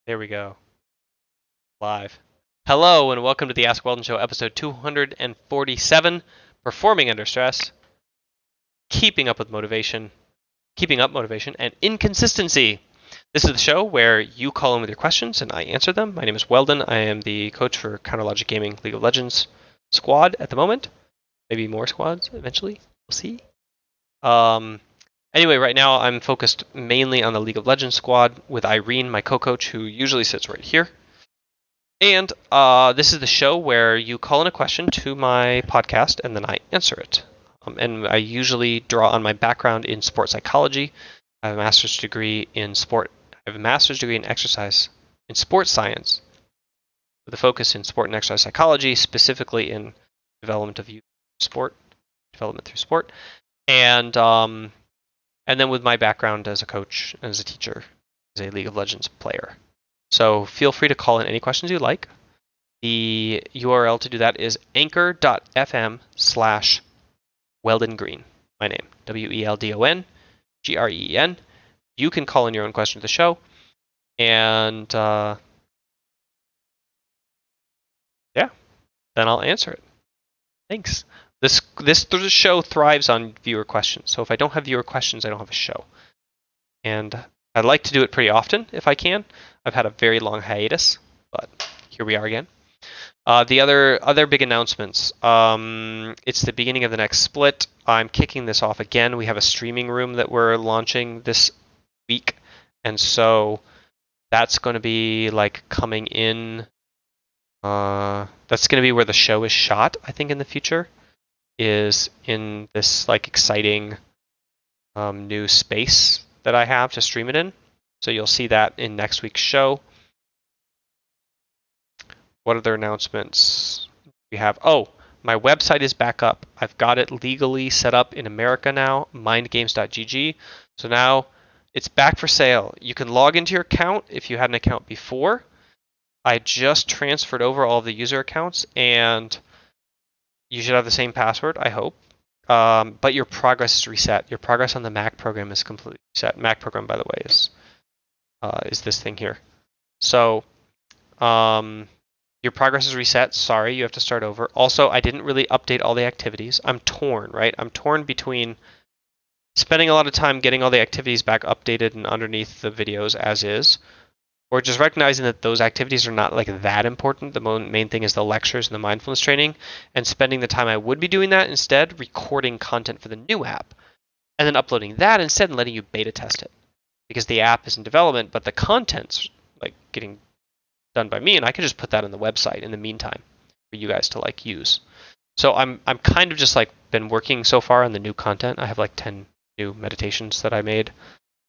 There we go. Live. Hello and welcome to the Ask Weldon Show, episode 247, Performing Under Stress, Keeping Up Motivation, and Inconsistency. This is the show where you call in with your questions and I answer them. My name is Weldon. I am the coach for Counter Logic Gaming League of Legends squad at the moment. Maybe more squads eventually. We'll see. Anyway, right now I'm focused mainly on the League of Legends squad with Irene, my co-coach, who usually sits right here. And this is the show where you call in a question to my podcast and then I answer it. And I usually draw on my background in sports psychology. I have a master's degree in sport. I have a master's degree in exercise in sports science, with a focus in sport and exercise psychology, specifically in development of youth sport, development through sport, and then with my background as a coach, as a teacher, as a League of Legends player. So feel free to call in any questions you like. The URL to do that is anchor.fm/Weldon Green. My name, WeldonGreen. You can call in your own question to the show. And yeah, then I'll answer it. Thanks. This show thrives on viewer questions. So if I don't have viewer questions, I don't have a show. And I'd like to do it pretty often if I can. I've had a very long hiatus, but here we are again. The other big announcements. It's the beginning of the next split. I'm kicking this off again. We have a streaming room that we're launching this week, and so that's going to be like coming in. That's going to be where the show is shot, I think, in the future, is in this like exciting new space that I have to stream it in. So you'll see that in next week's show. What other announcements we have? Oh, my website is back up. I've got it legally set up in America now, mindgames.gg. So now it's back for sale. You can log into your account if you had an account before. I just transferred over all of the user accounts, and you should have the same password, I hope. But your progress is reset. Your progress on the Mac program is completely reset. Mac program, by the way, is this thing here. So your progress is reset. Sorry, you have to start over. Also, I didn't really update all the activities. I'm torn, right? I'm torn between spending a lot of time getting all the activities back updated and underneath the videos as is, or just recognizing that those activities are not like that important. The main thing is the lectures and the mindfulness training, and spending the time I would be doing that instead, recording content for the new app, and then uploading that instead and letting you beta test it. Because the app is in development, but the content's like getting done by me, and I can just put that on the website in the meantime for you guys to like use. So I'm kind of just like been working so far on the new content. I have like 10 new meditations that I made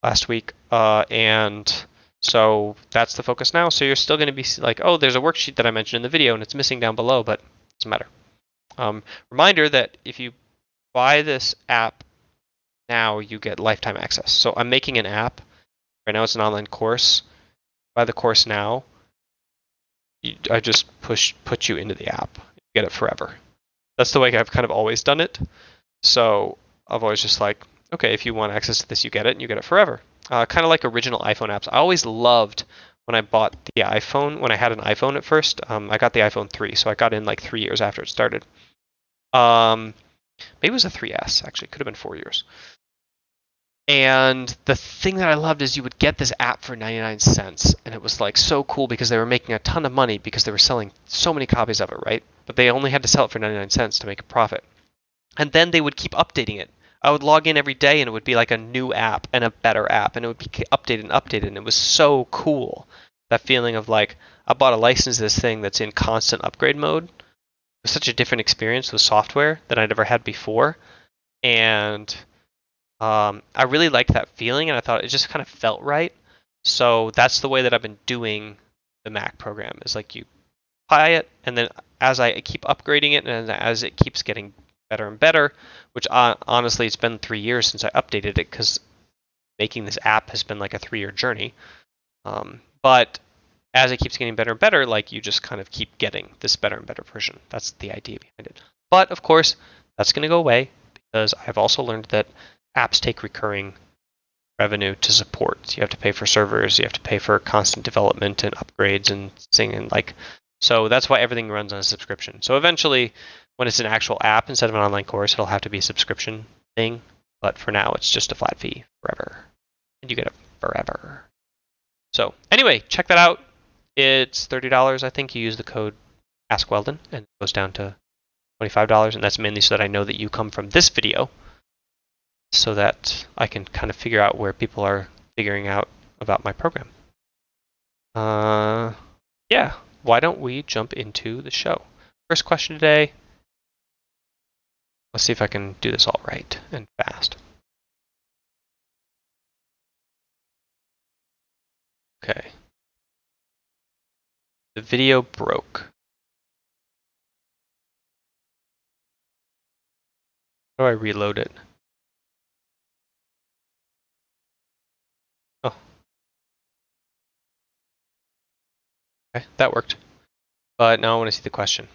last week, and so that's the focus now. So you're still going to be like, oh, there's a worksheet that I mentioned in the video and it's missing down below, but it doesn't matter. Reminder that if you buy this app now, you get lifetime access. So I'm making an app. Right now it's an online course. Buy the course now. I just put you into the app. You get it forever. That's the way I've kind of always done it. So I've always just like, okay, if you want access to this, you get it, and you get it forever. Kind of like original iPhone apps. I always loved when I bought the iPhone, when I had an iPhone at first. I got the iPhone 3, so I got in like 3 years after it started. Maybe it was a 3S, actually. It could have been 4 years. And the thing that I loved is you would get this app for 99 cents, and it was like so cool because they were making a ton of money because they were selling so many copies of it, right? But they only had to sell it for 99 cents to make a profit. And then they would keep updating it. I would log in every day and it would be like a new app and a better app, and it would be updated and updated, and it was so cool. That feeling of like, I bought a license to this thing that's in constant upgrade mode. It was such a different experience with software that I'd ever had before. And I really liked that feeling, and I thought it just kind of felt right. So that's the way that I've been doing the Mac program, is like you buy it, and then as I keep upgrading it and as it keeps getting better and better, which honestly, it's been 3 years since I updated it because making this app has been like a 3-year journey. But as it keeps getting better and better, like you just kind of keep getting this better and better version. That's the idea behind it. But of course, that's going to go away because I've also learned that apps take recurring revenue to support. You have to pay for servers, you have to pay for constant development and upgrades and singing like. So that's why everything runs on a subscription. So eventually, when it's an actual app instead of an online course, it'll have to be a subscription thing. But for now, it's just a flat fee forever, and you get it forever. So anyway, check that out. It's $30, I think. You use the code AskWeldon, and it goes down to $25, and that's mainly so that I know that you come from this video, so that I can kind of figure out where people are figuring out about my program. Yeah, why don't we jump into the show? First question today. Let's see if I can do this all right and fast. Okay. The video broke. How do I reload it? Oh. Okay, that worked. But now I want to see the question.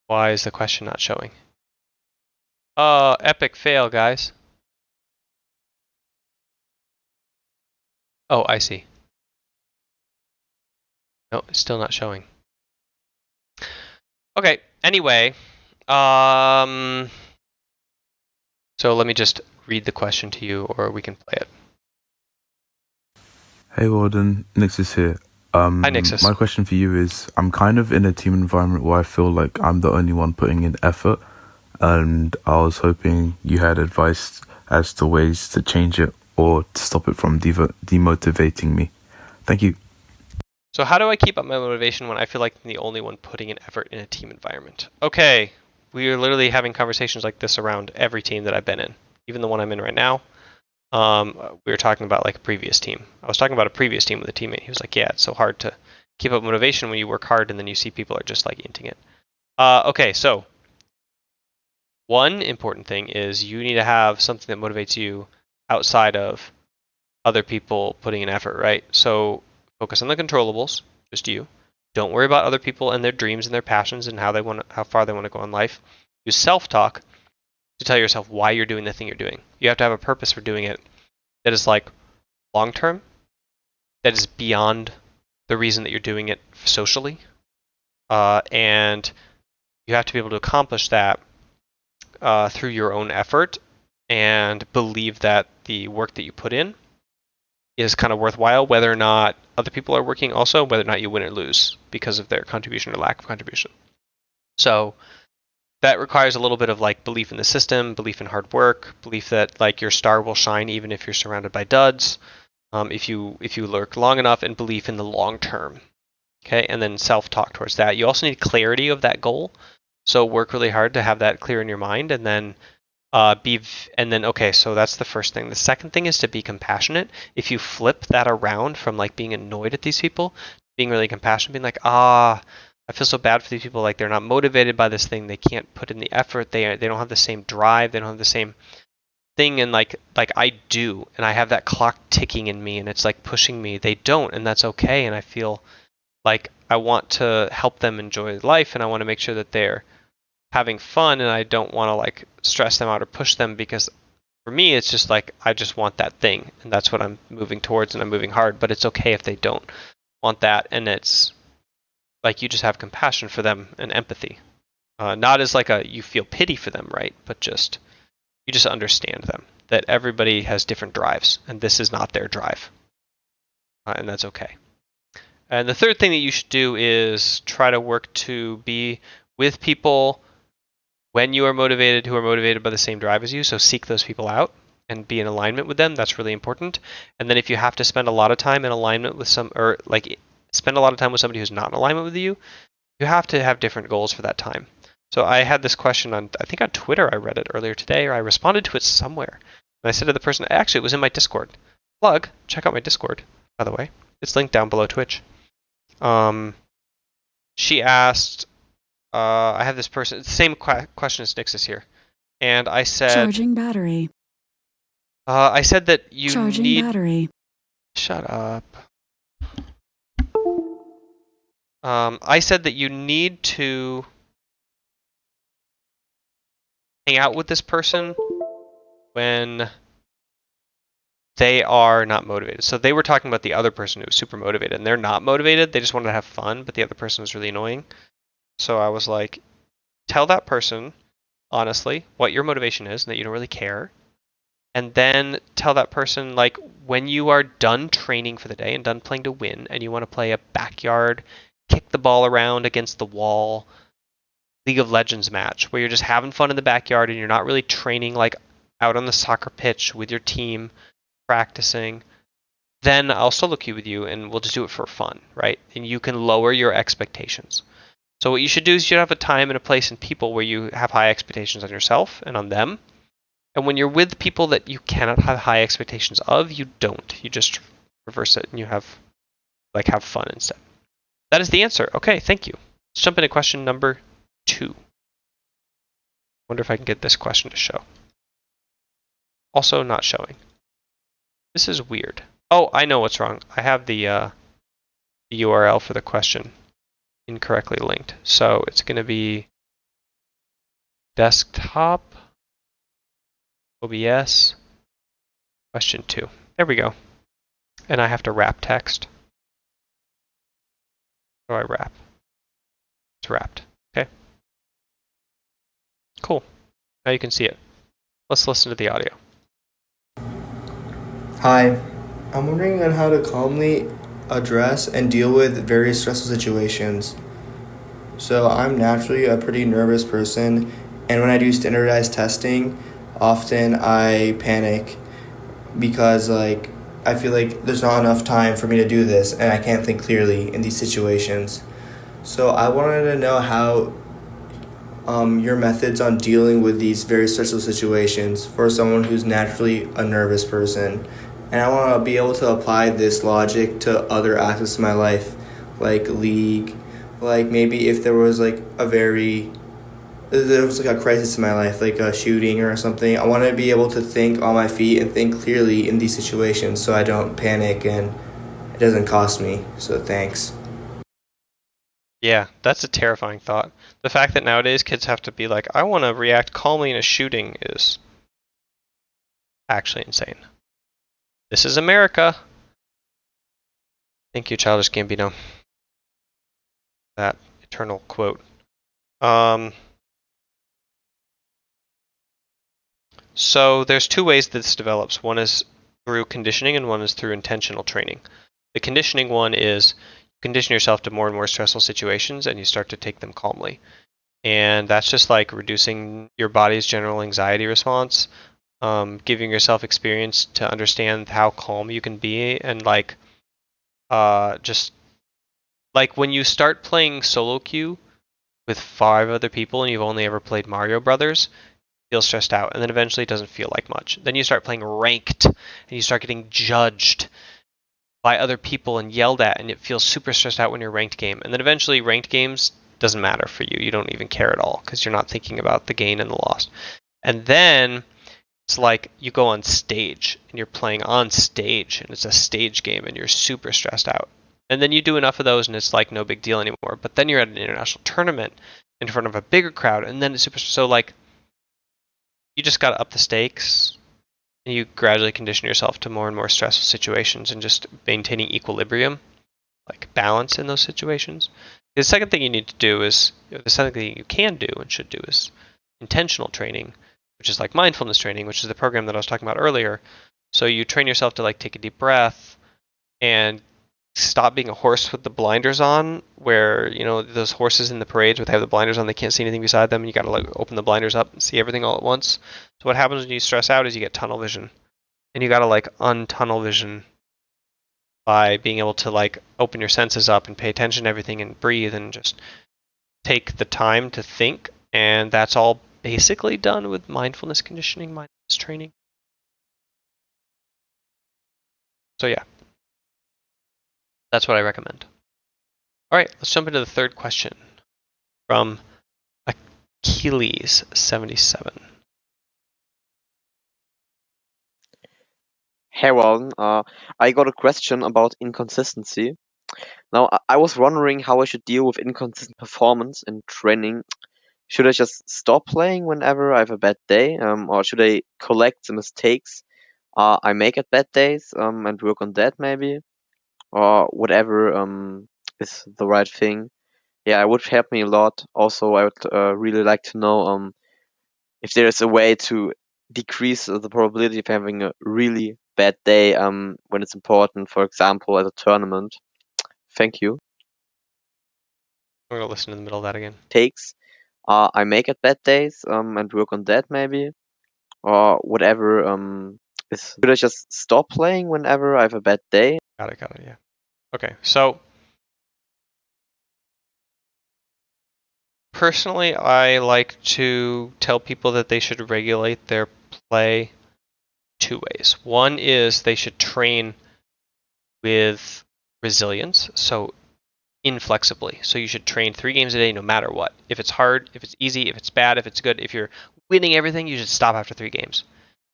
Why is the question not showing? Epic fail, guys. Oh, I see. No, it's still not showing. Okay, anyway. So let me just read the question to you, or we can play it. Hey Weldon, Nixus here. Hi Nixus. My question for you is, I'm kind of in a team environment where I feel like I'm the only one putting in effort, and I was hoping you had advice as to ways to change it or to stop it from demotivating me. Thank you. So how do I keep up my motivation when I feel like I'm the only one putting in effort in a team environment? Okay, we are literally having conversations like this around every team that I've been in, even the one I'm in right now. We were talking about like a previous team. I was talking about a previous team with a teammate. He was like, yeah, it's so hard to keep up motivation when you work hard and then you see people are just like inting it. Okay, so one important thing is you need to have something that motivates you outside of other people putting in effort, right? So focus on the controllables, just you. Don't worry about other people and their dreams and their passions and how far they want to go in life. Use self-talk to tell yourself why you're doing the thing you're doing. You have to have a purpose for doing it that is like long-term, that is beyond the reason that you're doing it socially. And you have to be able to accomplish that through your own effort and believe that the work that you put in is kind of worthwhile, whether or not other people are working also, whether or not you win or lose because of their contribution or lack of contribution. So that requires a little bit of like belief in the system, belief in hard work, belief that like your star will shine even if you're surrounded by duds, if you lurk long enough, and belief in the long term. Okay, and then self-talk towards that. You also need clarity of that goal. So work really hard to have that clear in your mind, and then okay, so that's the first thing. The second thing is to be compassionate. If you flip that around from like being annoyed at these people, being really compassionate, being like, I feel so bad for these people, like they're not motivated by this thing, they can't put in the effort, they don't have the same drive, they don't have the same thing, and like I do, and I have that clock ticking in me, and it's like pushing me. They don't, and that's okay, and I feel like I want to help them enjoy life, and I want to make sure that they're having fun, and I don't want to like stress them out or push them, because for me it's just like I just want that thing, and that's what I'm moving towards, and I'm moving hard. But it's okay if they don't want that, and it's like you just have compassion for them and empathy, not as like you feel pity for them, right? But you just understand them, that everybody has different drives, and this is not their drive, and that's okay. And the third thing that you should do is try to work to be with people when you are motivated, who are motivated by the same drive as you. So seek those people out and be in alignment with them. That's really important. And then if you have to spend a lot of time in alignment with spend a lot of time with somebody who's not in alignment with you, you have to have different goals for that time. So I had this question I think on Twitter. I read it earlier today, or I responded to it somewhere. And I said to the person, actually, it was in my Discord. Check out my Discord, by the way. It's linked down below Twitch. She asked, I have this person, same question as Nixus here. And I said... Charging battery. I said that you Charging need... battery. Shut up. I said that you need to hang out with this person when they are not motivated. So they were talking about the other person who was super motivated, and they're not motivated. They just wanted to have fun, but the other person was really annoying. So I was like, tell that person honestly what your motivation is and that you don't really care. And then tell that person, like, when you are done training for the day and done playing to win, and you want to play a backyard, kick the ball around against the wall, League of Legends match where you're just having fun in the backyard and you're not really training like out on the soccer pitch with your team, practicing, then I'll solo queue with you and we'll just do it for fun, right? And you can lower your expectations. So what you should do is you should have a time and a place and people where you have high expectations on yourself and on them. And when you're with people that you cannot have high expectations of, you don't. You just reverse it and you have fun instead. That is the answer. Okay, thank you. Let's jump into question number 2. Wonder if I can get this question to show. Also not showing. This is weird. Oh, I know what's wrong. I have the URL for the question incorrectly linked. So it's going to be desktop, OBS, question 2. There we go. And I have to wrap text. How do I wrap? It's wrapped. Okay. Cool. Now you can see it. Let's listen to the audio. Hi, I'm wondering on how to calmly address and deal with various stressful situations. So I'm naturally a pretty nervous person, and when I do standardized testing, often I panic because I feel like there's not enough time for me to do this and I can't think clearly in these situations. So I wanted to know how your methods on dealing with these very stressful situations for someone who's naturally a nervous person. And I want to be able to apply this logic to other aspects of my life, like League, like maybe if there was a crisis in my life, like a shooting or something. I want to be able to think on my feet and think clearly in these situations so I don't panic and it doesn't cost me. So thanks. Yeah, that's a terrifying thought. The fact that nowadays kids have to be like, I want to react calmly in a shooting is actually insane. This is America. Thank you, Childish Gambino. That eternal quote. So there's 2 ways this develops. One is through conditioning and one is through intentional training. The conditioning one is condition yourself to more and more stressful situations and you start to take them calmly. And that's just like reducing your body's general anxiety response, giving yourself experience to understand how calm you can be, and just like when you start playing solo queue with 5 other people and you've only ever played Mario Brothers, you feel stressed out, and then eventually it doesn't feel like much. Then you start playing ranked and you start getting judged by other people and yelled at, and it feels super stressed out when you're ranked game. And then eventually ranked games doesn't matter for you. You don't even care at all because you're not thinking about the gain and the loss. And then it's like you go on stage and you're playing on stage and it's a stage game and you're super stressed out. And then you do enough of those and it's like no big deal anymore. But then you're at an international tournament in front of a bigger crowd and then it's super, so like you just got to up the stakes. And you gradually condition yourself to more and more stressful situations and just maintaining equilibrium, like balance in those situations. The second thing you need to do is, the second thing you can do and should do is intentional training, which is like mindfulness training, which is the program that I was talking about earlier. So you train yourself to like take a deep breath and stop being a horse with the blinders on, where, you know, those horses in the parades where they have the blinders on, they can't see anything beside them, and you got to like open the blinders up and see everything all at once. So what happens when you stress out is you get tunnel vision, and you got to like untunnel vision by being able to like open your senses up and pay attention to everything and breathe and just take the time to think. And that's all basically done with mindfulness conditioning, mindfulness training. So yeah, that's what I recommend. All right, let's jump into the third question from Achilles77. Hey, Weldon. I got a question about inconsistency. Now, I was wondering how I should deal with inconsistent performance in training Should I just stop playing whenever I have a bad day, or should I collect the mistakes I make at bad days, and work on that maybe, or whatever is the right thing? Yeah, it would help me a lot. Also, I would really like to know if there is a way to decrease the probability of having a really bad day when it's important, for example, at a tournament. Thank you. I'm gonna listen in the middle of that again. Takes I make at bad days, and work on that maybe, or whatever is. Should I just stop playing whenever I have a bad day? Got it, yeah. Okay, so personally, I like to tell people that they should regulate their play two ways. One is they should train with resilience, so inflexibly. So you should train 3 games a day no matter what. If it's hard, if it's easy, if it's bad, if it's good. If you're winning everything, you should stop after 3 games.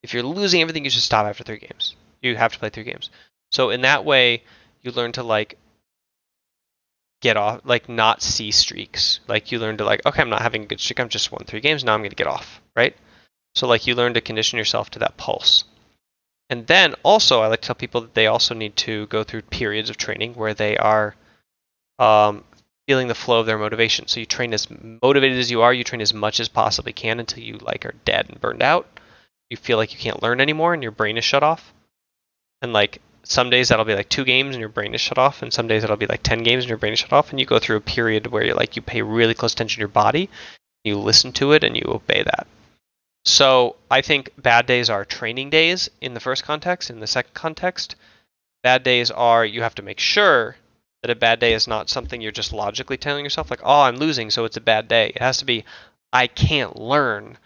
If you're losing everything, you should stop after 3 games. You have to play 3 games. So in that way, you learn to like get off, like not see streaks. Like you learn to like, okay, I'm not having a good streak. I'm just won 3 games. Now I'm going to get off, right? So like you learn to condition yourself to that pulse. And then also, I like to tell people that they also need to go through periods of training where they are feeling the flow of their motivation. So you train as motivated as you are. You train as much as possibly can until you like are dead and burned out. You feel like you can't learn anymore and your brain is shut off. And like some days that'll be like 2 games and your brain is shut off, and some days it'll be like 10 games and your brain is shut off. And you go through a period where you're like you pay really close attention to your body, you listen to it, and you obey that. So I think bad days are training days in the first context. In the second context, bad days are you have to make sure that a bad day is not something you're just logically telling yourself, like, oh, I'm losing, so it's a bad day. It has to be, I can't learn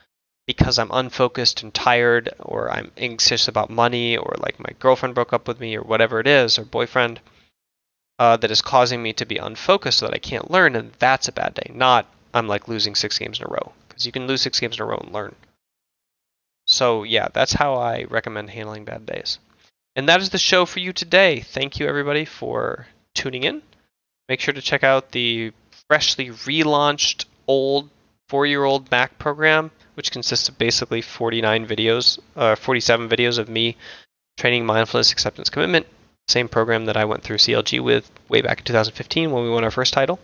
because I'm unfocused and tired, or I'm anxious about money, or like my girlfriend broke up with me, or whatever it is, or boyfriend, that is causing me to be unfocused so that I can't learn, and that's a bad day. Not I'm like losing 6 games in a row, because you can lose 6 games in a row and learn. So yeah, that's how I recommend handling bad days. And that is the show for you today. Thank you everybody for tuning in. Make sure to check out the freshly relaunched old 4-year-old Mac program, which consists of basically 47 videos of me training mindfulness, acceptance, commitment. Same program that I went through CLG with way back in 2015 when we won our first title.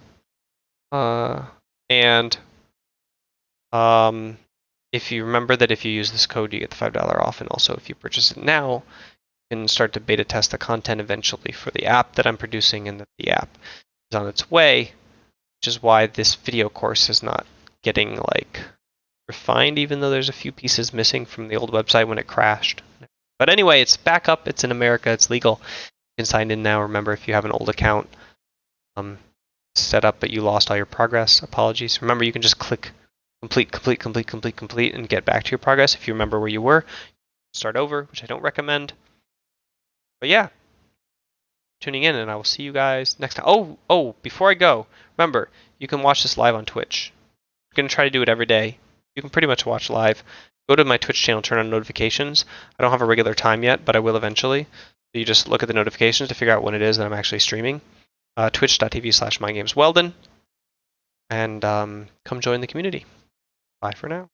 If you remember that if you use this code, you get the $5 off, and also if you purchase it now, you can start to beta test the content eventually for the app that I'm producing, and that the app is on its way, which is why this video course is not getting like refined, even though there's a few pieces missing from the old website when it crashed. But anyway, it's back up, it's in America, it's legal. You can sign in now. Remember, if you have an old account set up but you lost all your progress, apologies. Remember, you can just click complete and get back to your progress. If you remember where you were, start over, which I don't recommend. But yeah, tuning in, and I will see you guys next time. Oh, before I go, remember, you can watch this live on Twitch. I'm going to try to do it every day. You can pretty much watch live. Go to my Twitch channel, turn on notifications. I don't have a regular time yet, but I will eventually. So you just look at the notifications to figure out when it is that I'm actually streaming. Twitch.tv/mygamesweldon. And come join the community. Bye for now.